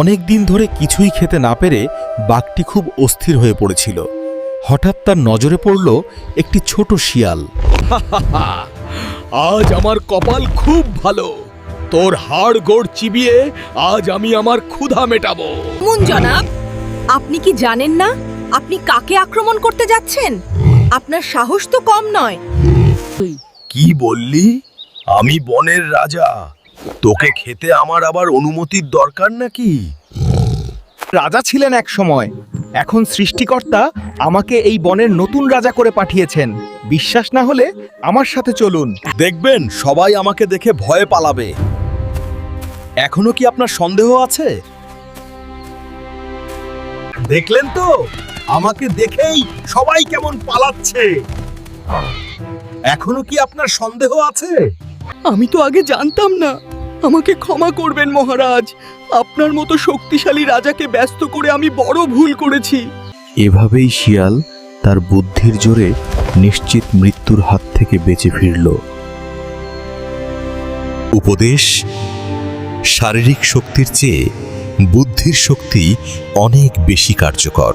অনেক দিন ধরে কিছুই খেতে না পেরে বাঘটি খুব অস্থির হয়ে পড়েছিল। হঠাৎ তার নজরে পড়ল একটি ছোট শিয়াল। আজ আমার কপাল খুব ভালো, তোর হাড় গোড় চিবিয়ে আজ আমি আমার ক্ষুধা মেটাবো। মুন জনাব, আপনি কি জানেন না আপনি কাকে আক্রমণ করতে যাচ্ছেন? আপনার সাহস তো কম নয়। কি বললি? আমি বনের রাজা, তোকে খেতে আমার আবার অনুমতির দরকার নাকি? রাজা ছিলেন এক সময়, এখন সৃষ্টিকর্তা আমাকে এই বনের নতুন রাজা করে পাঠিয়েছেন। বিশ্বাস না হলে আমার সাথে চলুন। দেখবেন সবাই আমাকে দেখে ভয়ে পালাবে। এখনো কি আপনার সন্দেহ আছে? দেখলেন তো আমাকে দেখেই সবাই কেমন পালাচ্ছে। এখনো কি আপনার সন্দেহ আছে? আমি তো আগে জানতাম না। আমাকে ক্ষমা করবেন মহারাজ, আপনার মতো শক্তিশালী রাজাকে ব্যস্ত করে আমি বড় ভুল করেছি। এভাবেই শিয়াল তার বুদ্ধির জোরে নিশ্চিত মৃত্যুর হাত থেকে বেঁচে ফিরল। উপদেশ: শারীরিক শক্তির চেয়ে বুদ্ধির শক্তি অনেক বেশি কার্যকর।